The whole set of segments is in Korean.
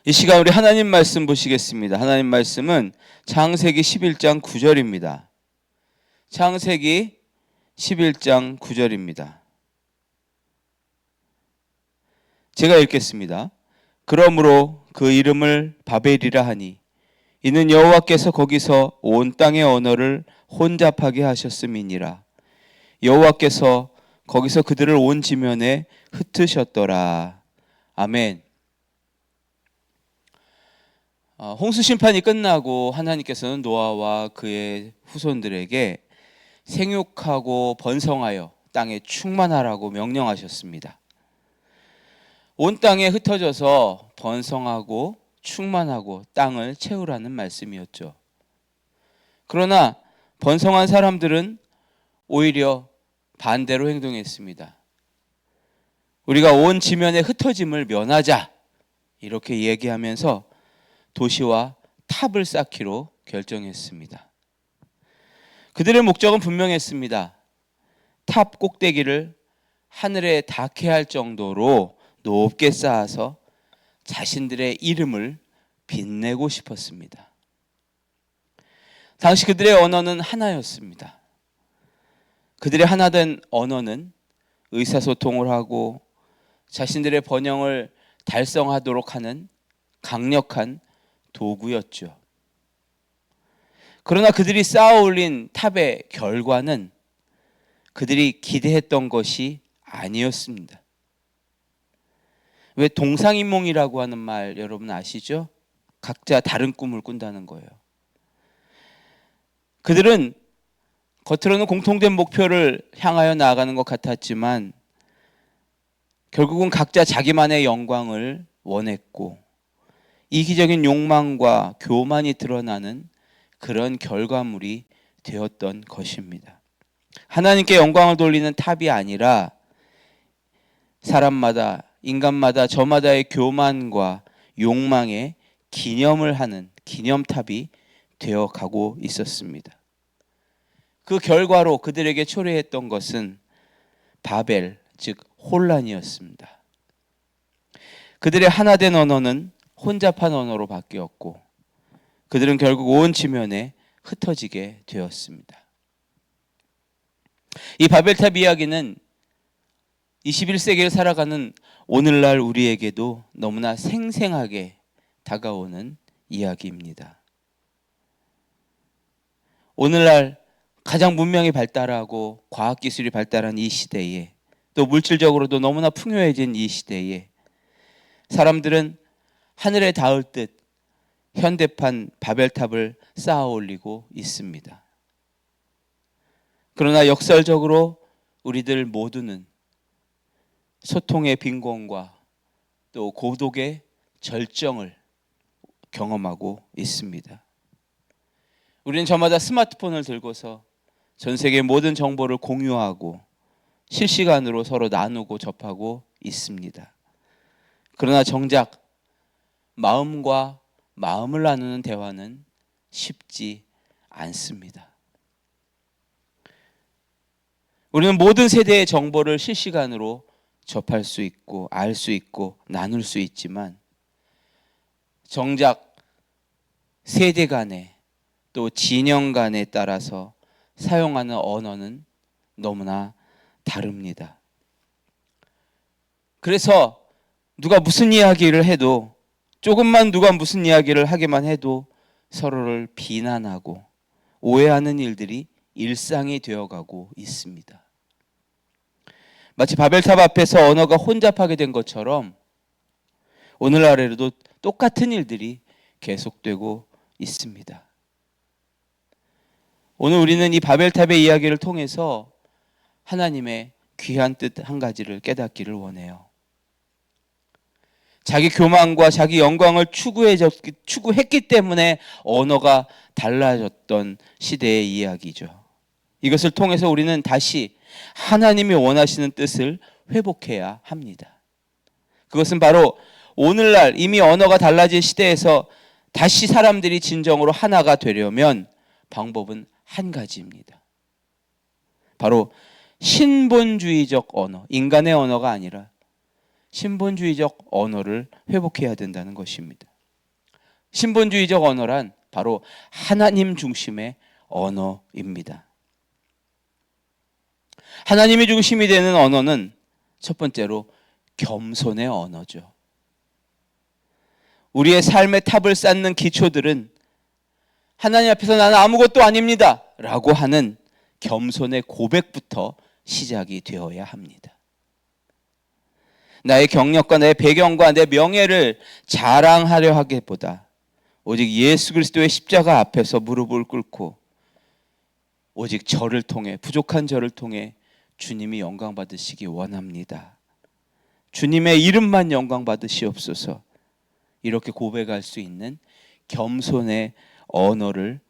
이 시간 우리 하나님 말씀 보시겠습니다. 하나님 말씀은 창세기 11장 9절입니다. 창세기 11장 9절입니다. 제가 읽겠습니다. 그러므로 그 이름을 바벨이라 하니 이는 여호와께서 거기서 온 땅의 언어를 혼잡하게 하셨음이니라. 여호와께서 거기서 그들을 온 지면에 흩으셨더라. 아멘. 홍수 심판이 끝나고 하나님께서는 노아와 그의 후손들에게 생육하고 번성하여 땅에 충만하라고 명령하셨습니다. 온 땅에 흩어져서 번성하고 충만하고 땅을 채우라는 말씀이었죠. 그러나 번성한 사람들은 오히려 반대로 행동했습니다. 우리가 온 지면에 흩어짐을 면하자 이렇게 얘기하면서 도시와 탑을 쌓기로 결정했습니다. 그들의 목적은 분명했습니다. 탑 꼭대기를 하늘에 닿게 할 정도로 높게 쌓아서 자신들의 이름을 빛내고 싶었습니다. 당시 그들의 언어는 하나였습니다. 그들의 하나된 언어는 의사소통을 하고 자신들의 번영을 달성하도록 하는 강력한 도구였죠. 그러나 그들이 쌓아 올린 탑의 결과는 그들이 기대했던 것이 아니었습니다. 왜 동상이몽이라고 하는 말 여러분 아시죠? 각자 다른 꿈을 꾼다는 거예요. 그들은 겉으로는 공통된 목표를 향하여 나아가는 것 같았지만 결국은 각자 자기만의 영광을 원했고 이기적인 욕망과 교만이 드러나는 그런 결과물이 되었던 것입니다. 하나님께 영광을 돌리는 탑이 아니라 사람마다 인간마다 저마다의 교만과 욕망에 기념을 하는 기념탑이 되어가고 있었습니다. 그 결과로 그들에게 초래했던 것은 바벨, 즉 혼란이었습니다. 그들의 하나된 언어는 혼잡한 언어로 바뀌었고 그들은 결국 온 지면에 흩어지게 되었습니다. 이 바벨탑 이야기는 21세기를 살아가는 오늘날 우리에게도 너무나 생생하게 다가오는 이야기입니다. 오늘날 가장 문명이 발달하고 과학기술이 발달한 이 시대에 또 물질적으로도 너무나 풍요해진 이 시대에 사람들은 하늘에 닿을 듯 현대판 바벨탑을 쌓아 올리고 있습니다. 그러나 역설적으로 우리들 모두는 소통의 빈곤과 또 고독의 절정을 경험하고 있습니다. 우리는 저마다 스마트폰을 들고서 전 세계 모든 정보를 공유하고 실시간으로 서로 나누고 접하고 있습니다. 그러나 정작 마음과 마음을 나누는 대화는 쉽지 않습니다. 우리는 모든 세대의 정보를 실시간으로 접할 수 있고 알 수 있고 나눌 수 있지만 정작 세대 간에 또 진영 간에 따라서 사용하는 언어는 너무나 다릅니다. 그래서 누가 무슨 이야기를 해도 조금만 누가 무슨 이야기를 하기만 해도 서로를 비난하고 오해하는 일들이 일상이 되어가고 있습니다. 마치 바벨탑 앞에서 언어가 혼잡하게 된 것처럼 오늘날에도 똑같은 일들이 계속되고 있습니다. 오늘 우리는 이 바벨탑의 이야기를 통해서 하나님의 귀한 뜻 한 가지를 깨닫기를 원해요. 자기 교만과 자기 영광을 추구했기 때문에 언어가 달라졌던 시대의 이야기죠. 이것을 통해서 우리는 다시 하나님이 원하시는 뜻을 회복해야 합니다. 그것은 바로 오늘날 이미 언어가 달라진 시대에서 다시 사람들이 진정으로 하나가 되려면 방법은 한 가지입니다. 바로 신본주의적 언어, 인간의 언어가 아니라 신본주의적 언어를 회복해야 된다는 것입니다. 신본주의적 언어란 바로 하나님 중심의 언어입니다. 하나님이 중심이 되는 언어는 첫 번째로 겸손의 언어죠. 우리의 삶의 탑을 쌓는 기초들은 하나님 앞에서 나는 아무것도 아닙니다 라고 하는 겸손의 고백부터 시작이 되어야 합니다. 나의 경력과 내 배경과 내 명예를 자랑하려 하기보다 오직 예수 그리스도의 십자가 앞에서 무릎을 꿇고 오직 저를 통해, 부족한 저를 통해 주님이 영광 받으시기 원합니다. 주님의 이름만 영광 받으시옵소서. 이렇게 고백할 수 있는 겸손의 언어를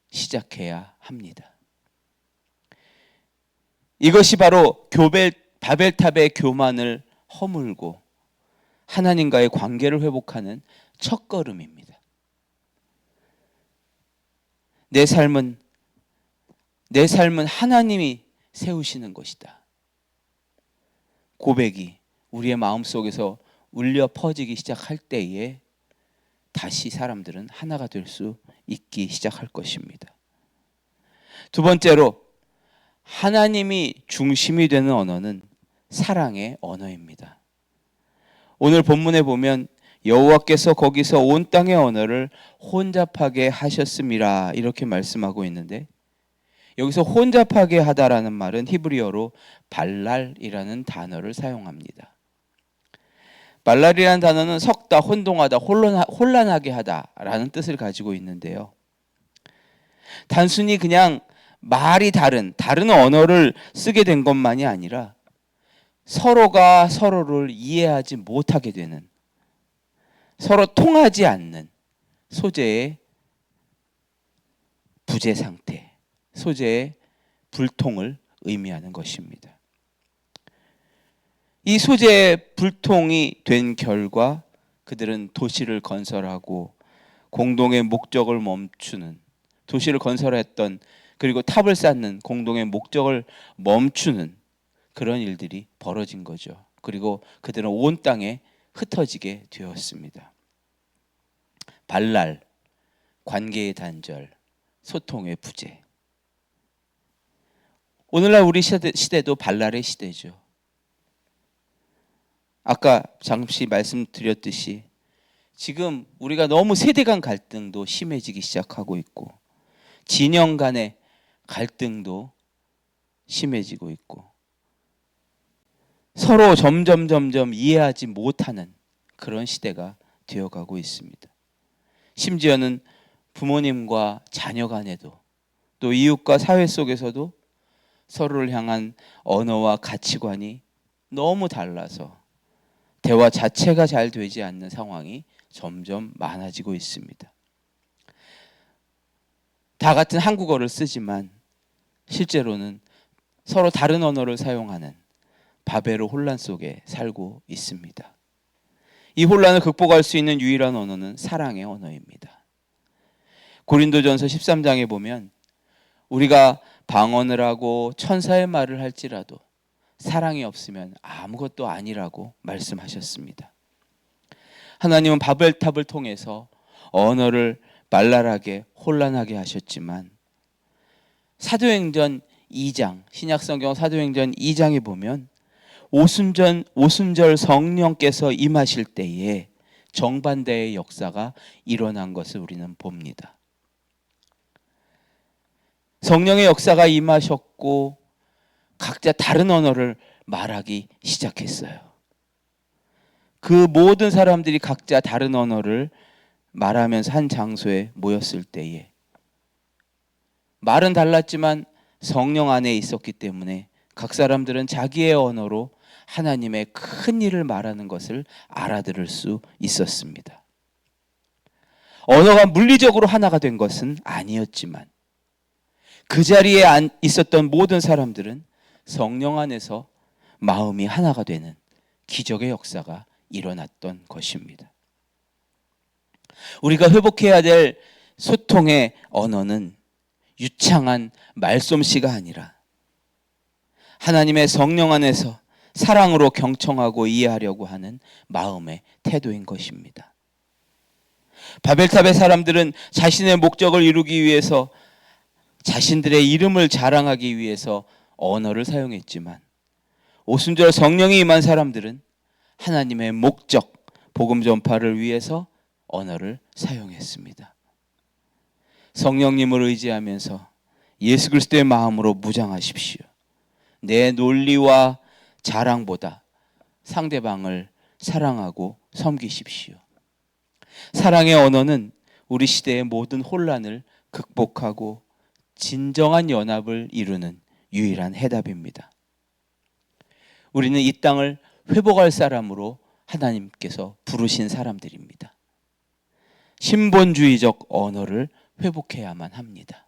시작해야 합니다. 이것이 바로 바벨탑의 교만을 허물고 하나님과의 관계를 회복하는 첫걸음입니다. 내 삶은 하나님이 세우시는 것이다. 고백이 우리의 마음속에서 울려 퍼지기 시작할 때에 다시 사람들은 하나가 될 수 있기 시작할 것입니다. 두 번째로 하나님이 중심이 되는 언어는 사랑의 언어입니다. 오늘 본문에 보면 여호와께서 거기서 온 땅의 언어를 혼잡하게 하셨음이라 이렇게 말씀하고 있는데, 여기서 혼잡하게 하다라는 말은 히브리어로 발랄이라는 단어를 사용합니다. 발랄이라는 단어는 섞다, 혼동하다, 혼란하게 하다라는 뜻을 가지고 있는데요. 단순히 그냥 말이 다른 언어를 쓰게 된 것만이 아니라 서로가 서로를 이해하지 못하게 되는, 서로 통하지 않는 소재의 부재 상태, 소재의 불통을 의미하는 것입니다. 이 소재의 불통이 된 결과 그들은 도시를 건설하고 공동의 목적을 멈추는, 도시를 건설했던 그리고 탑을 쌓는 공동의 목적을 멈추는 그런 일들이 벌어진 거죠. 그리고 그들은 온 땅에 흩어지게 되었습니다. 발랄, 관계의 단절, 소통의 부재. 오늘날 우리 시대도 발랄의 시대죠. 아까 잠시 말씀드렸듯이 지금 우리가 너무 세대 간 갈등도 심해지기 시작하고 있고 진영 간의 갈등도 심해지고 있고 서로 점점 이해하지 못하는 그런 시대가 되어가고 있습니다. 심지어는 부모님과 자녀 간에도 또 이웃과 사회 속에서도 서로를 향한 언어와 가치관이 너무 달라서 대화 자체가 잘 되지 않는 상황이 점점 많아지고 있습니다. 다 같은 한국어를 쓰지만 실제로는 서로 다른 언어를 사용하는 바벨의 혼란 속에 살고 있습니다. 이 혼란을 극복할 수 있는 유일한 언어는 사랑의 언어입니다. 고린도전서 13장에 보면 우리가 방언을 하고 천사의 말을 할지라도 사랑이 없으면 아무것도 아니라고 말씀하셨습니다. 하나님은 바벨탑을 통해서 언어를 발랄하게 혼란하게 하셨지만 사도행전 2장, 신약성경 사도행전 2장에 보면 오순절 성령께서 임하실 때에 정반대의 역사가 일어난 것을 우리는 봅니다. 성령의 역사가 임하셨고 각자 다른 언어를 말하기 시작했어요. 그 모든 사람들이 각자 다른 언어를 말하면서 한 장소에 모였을 때에 말은 달랐지만 성령 안에 있었기 때문에 각 사람들은 자기의 언어로 하나님의 큰 일을 말하는 것을 알아들을 수 있었습니다. 언어가 물리적으로 하나가 된 것은 아니었지만 그 자리에 있었던 모든 사람들은 성령 안에서 마음이 하나가 되는 기적의 역사가 일어났던 것입니다. 우리가 회복해야 될 소통의 언어는 유창한 말솜씨가 아니라 하나님의 성령 안에서 사랑으로 경청하고 이해하려고 하는 마음의 태도인 것입니다. 바벨탑의 사람들은 자신의 목적을 이루기 위해서, 자신들의 이름을 자랑하기 위해서 언어를 사용했지만, 오순절 성령이 임한 사람들은 하나님의 목적, 복음 전파를 위해서 언어를 사용했습니다. 성령님을 의지하면서 예수 그리스도의 마음으로 무장하십시오. 내 논리와 자랑보다 상대방을 사랑하고 섬기십시오. 사랑의 언어는 우리 시대의 모든 혼란을 극복하고 진정한 연합을 이루는 유일한 해답입니다. 우리는 이 땅을 회복할 사람으로 하나님께서 부르신 사람들입니다. 신본주의적 언어를 회복해야만 합니다.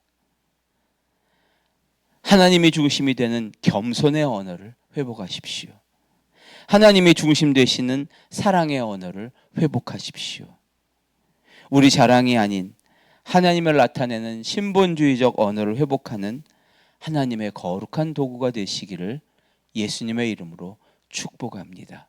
하나님이 중심이 되는 겸손의 언어를 회복하십시오. 하나님이 중심 되시는 사랑의 언어를 회복하십시오. 우리 자랑이 아닌 하나님을 나타내는 신본주의적 언어를 회복하는 하나님의 거룩한 도구가 되시기를 예수님의 이름으로 축복합니다.